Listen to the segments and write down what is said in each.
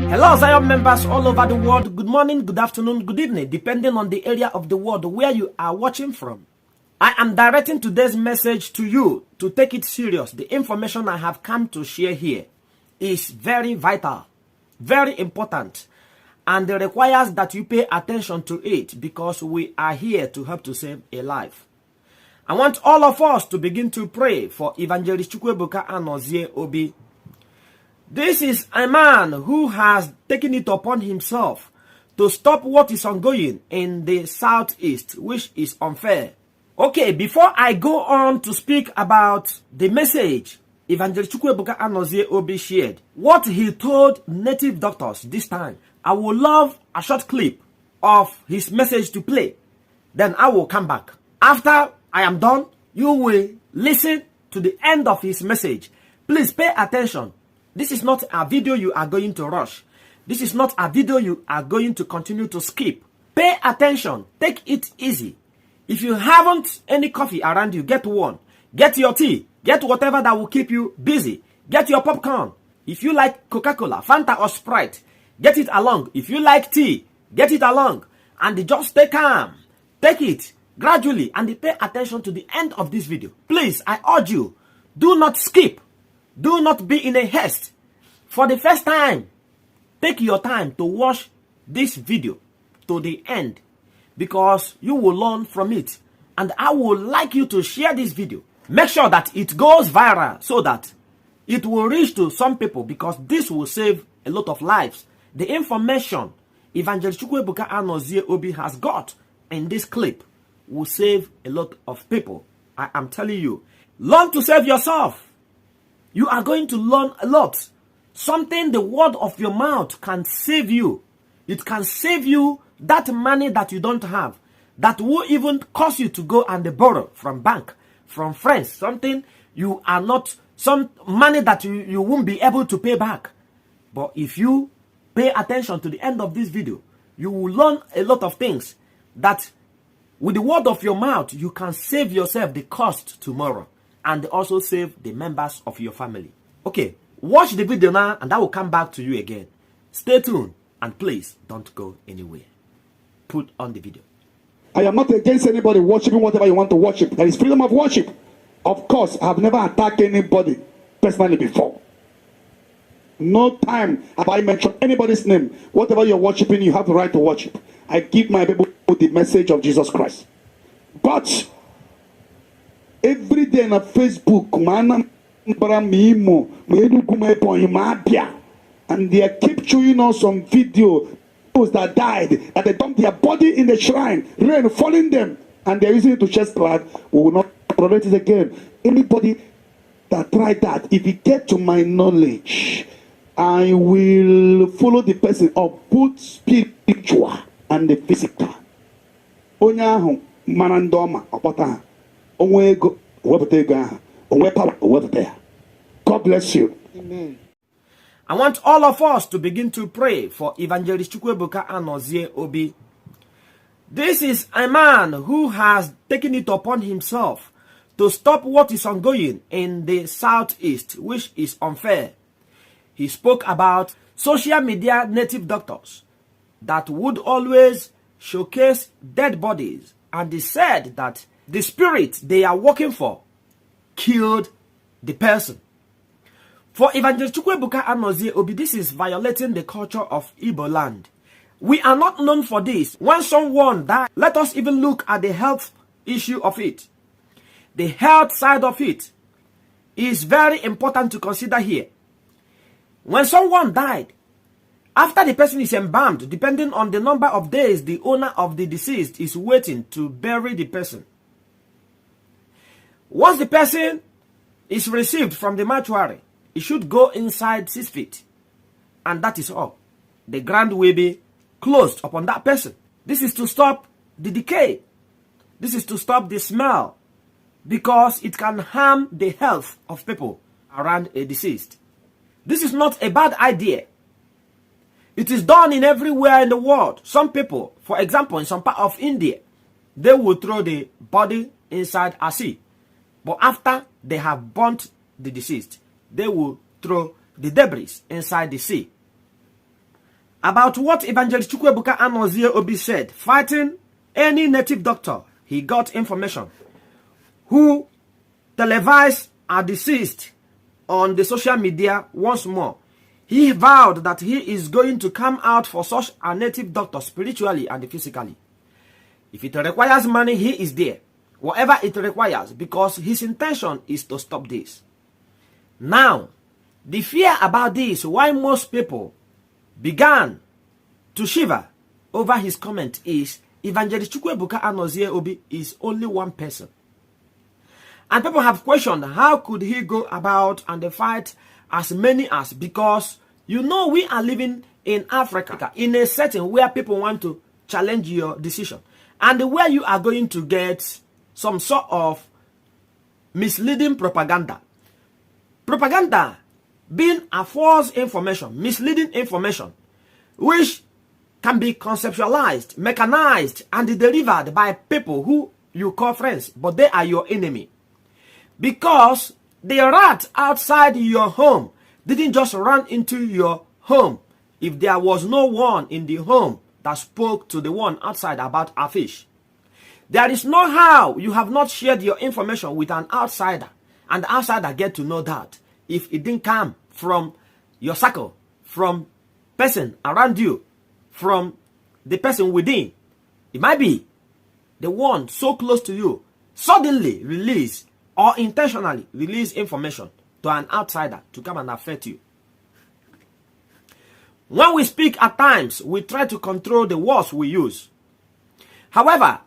Hello, Zion members all over the world. Good morning, good afternoon, good evening, depending on the area of the world where you are watching from. I am directing today's message to you to take it serious. The information I have come to share here is very vital, very important, and it requires that you pay attention to it because we are here to help to save a life. I want all of us to begin to pray for Evangelist EVANG.EBUKA Obi. This is a man who has taken it upon himself to stop what is ongoing in the southeast, which is unfair. Okay, before I go on to speak about the message Evangelist EVANG.EBUKA Obi shared, what he told native doctors this time, I would love a short clip of his message to play. Then I will come back. After I am done, you will listen to the end of his message. Please pay attention. This is not a video you are going to rush. This is not a video you are going to continue to skip. Pay attention. Take it easy. If you haven't any coffee around you, get one. Get your tea. Get whatever that will keep you busy. Get your popcorn. If you like Coca-Cola, Fanta or Sprite, get it along. If you like tea, get it along. And just stay calm. Take it gradually and pay attention to the end of this video. Please, I urge you, do not skip. Do not be in a haste. For the first time, take your time to watch this video to the end because you will learn from it. And I would like you to share this video. Make sure that it goes viral so that it will reach to some people because this will save a lot of lives. The information Evangelist EVANG.EBUKA Obi has got in this clip will save a lot of people. I am telling you. Learn to save yourself. You are going to learn a lot. Something the word of your mouth can save you. It can save you that money that you don't have. That will even cause you to go and borrow from bank, from friends. Something you are not, some money that you won't be able to pay back. But if you pay attention to the end of this video, you will learn a lot of things that with the word of your mouth, you can save yourself the cost tomorrow. And also save the members of your family. Okay, watch the video now and I will come back to you again. Stay tuned and please don't go anywhere. Put on the video. I am not against anybody worshiping whatever you want to worship. There is freedom of worship. Of course, I have never attacked anybody personally before. No time have I mentioned anybody's name. Whatever you're worshiping, you have the right to worship. I give my people the message of Jesus Christ. But every day on Facebook, and they keep showing us some videos that died, that they dumped their body in the shrine, rain falling them, and they're using it to chest blood. We will not tolerate it again. Anybody that tried that, if it get to my knowledge, I will follow the person of both spiritual and the physical. Onyahu manandoma opota. God bless you. Amen. I want all of us to begin to pray for Evangelist EVANG.EBUKA Obi. This is a man who has taken it upon himself to stop what is ongoing in the southeast, which is unfair. He spoke about social media native doctors that would always showcase dead bodies, and he said that the spirit they are working for killed the person. For Evangelist EVANG.EBUKA Obi, this is violating the culture of Igbo land. We are not known for this. When someone dies, let us even look at the health issue of it. The health side of it is very important to consider here. When someone died, after the person is embalmed, depending on the number of days the owner of the deceased is waiting to bury the person. Once the person is received from the mortuary, it should go inside 6 feet. And that is all. The ground will be closed upon that person. This is to stop the decay. This is to stop the smell. Because it can harm the health of people around a deceased. This is not a bad idea. It is done in everywhere in the world. Some people, for example, in some part of India, they will throw the body inside a sea. But after they have burnt the deceased. They will throw the debris inside the sea. About what Evangelist Chukwuebuka Anozie Obi said, fighting any native doctor, he got information who televised a deceased on the social media once more. He vowed that he is going to come out for such a native doctor spiritually and physically. If it requires money, he is there. Whatever it requires, because his intention is to stop this. Now, the fear about this, why most people began to shiver over his comment, is Evangelist Chukwuebuka Anozie Obi is only one person. And people have questioned, how could he go about and fight as many as, because you know we are living in Africa, in a setting where people want to challenge your decision, and where you are going to get some sort of misleading propaganda. Propaganda being a false information, misleading information, which can be conceptualized, mechanized, and delivered by people who you call friends, but they are your enemy. Because the rat outside your home didn't just run into your home if there was no one in the home that spoke to the one outside about a fish. There is no how you have not shared your information with an outsider, and the outsider get to know that if it didn't come from your circle, from person around you, from the person within. It might be the one so close to you suddenly release or intentionally release information to an outsider to come and affect you. When we speak at times, we try to control the words we use. However,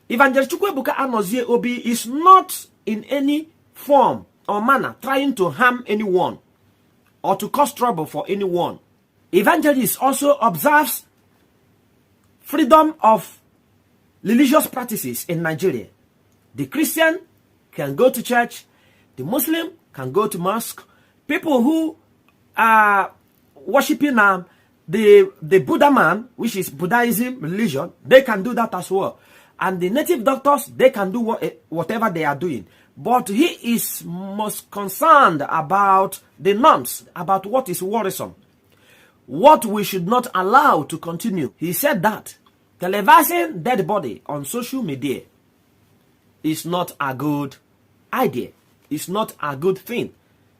Evangelist Chukwuebuka Anozie Obi is not in any form or manner trying to harm anyone or to cause trouble for anyone. Evangelist also observes freedom of religious practices in Nigeria. The Christian can go to church, the Muslim can go to mosque. People who are worshiping the Buddha man, which is Buddhism religion, they can do that as well. And the native doctors, they can do whatever they are doing. But he is most concerned about the norms, about what is worrisome, what we should not allow to continue. He said that televising dead body on social media is not a good idea. It's not a good thing.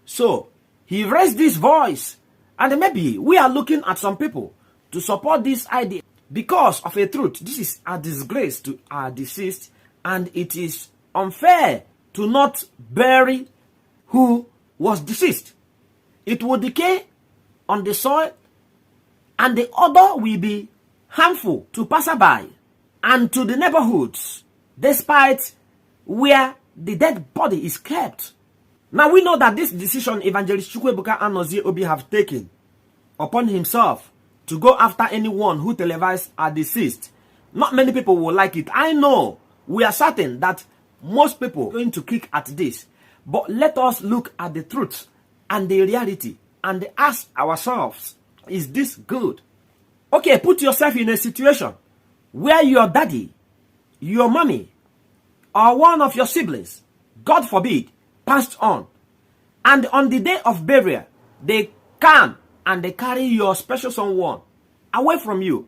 So he raised this voice, and maybe we are looking at some people to support this idea because of a truth. This is a disgrace to our deceased, and it is unfair to not bury who was deceased. It will decay on the soil, and the odor will be harmful to passerby and to the neighborhoods, despite where the dead body is kept. Now we know that this decision Evangelist Chukwuebuka Anozie Obi have taken upon himself to go after anyone who televised a deceased, not many people will like it. I know, we are certain that most people are going to kick at this. But let us look at the truth and the reality and ask ourselves, is this good? Okay, put yourself in a situation where your daddy, your mommy, or one of your siblings, God forbid, passed on. And on the day of burial, they come and they carry your special someone away from you.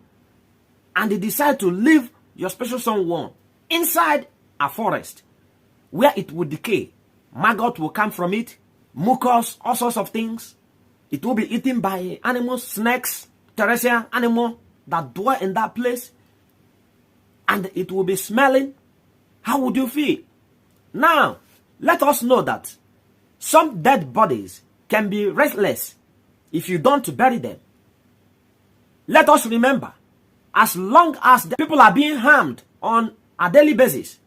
And they decide to leave your special someone inside a forest where it will decay. Maggot will come from it, mucus, all sorts of things. It will be eaten by animals, snakes, terrestrial animal that dwell in that place. And it will be smelling. How would you feel? Now, let us know that some dead bodies can be restless if you don't bury them. Let us remember, as long as the people are being harmed on a daily basis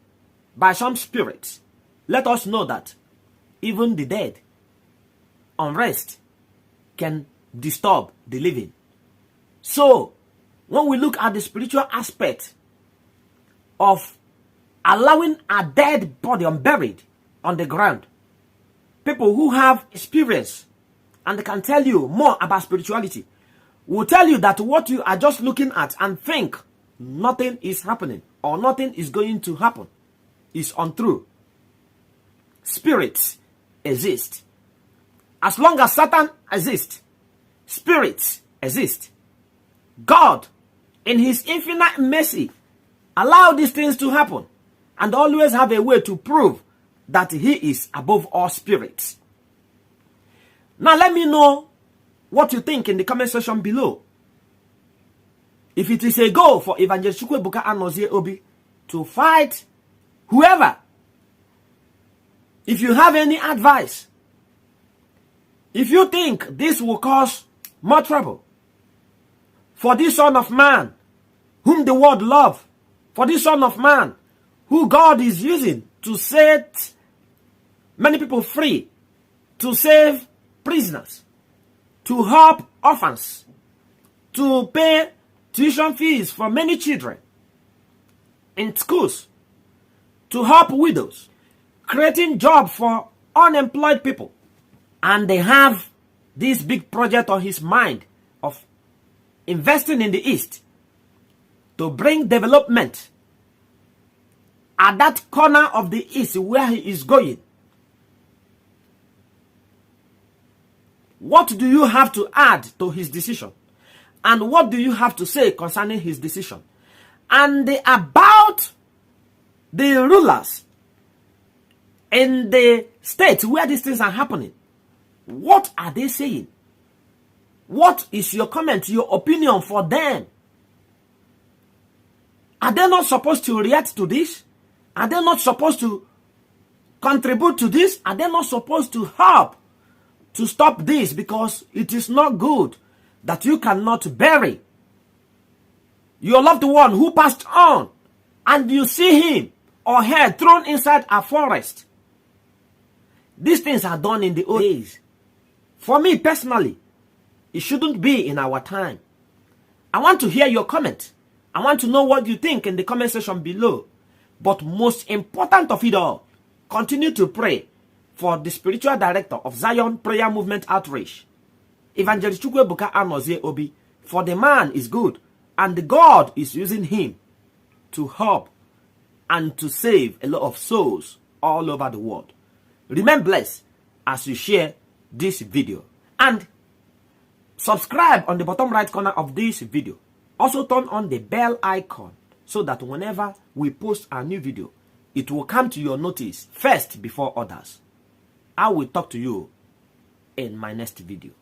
by some spirits, let us know that even the dead, unrest can disturb the living. So, when we look at the spiritual aspect of allowing a dead body unburied on the ground, people who have experience and can tell you more about spirituality will tell you that what you are just looking at and think nothing is happening or nothing is going to happen is untrue. Spirits exist. As long as Satan exists, spirits exist. God, in his infinite mercy, allow these things to happen and always have a way to prove that he is above all spirits. Now let me know what you think in the comment section below. If it is a goal for Evangelist EBUKA Obi to fight whoever, if you have any advice, if you think this will cause more trouble for this Son of Man whom the world loves, for this Son of Man who God is using to set many people free, to save prisoners, to help orphans, to pay tuition fees for many children in schools, to help widows, creating jobs for unemployed people. And they have this big project on his mind of investing in the East to bring development at that corner of the East where he is going. What do you have to add to his decision? And what do you have to say concerning his decision? And about the rulers in the states where these things are happening, what are they saying? What is your comment, your opinion for them? Are they not supposed to react to this? Are they not supposed to contribute to this? Are they not supposed to help to stop this? Because it is not good that you cannot bury your loved one who passed on and you see him or her thrown inside a forest. These things are done in the old days. For me personally, it shouldn't be in our time. I want to hear your comment. I want to know what you think in the comment section below. But most important of it all, continue to pray for the spiritual director of Zion Prayer Movement Outreach, Evangelist EBUKA Obi, for the man is good and God is using him to help and to save a lot of souls all over the world. Remain blessed as you share this video and subscribe on the bottom right corner of this video. Also turn on the bell icon so that whenever we post a new video, it will come to your notice first before others. I will talk to you in my next video.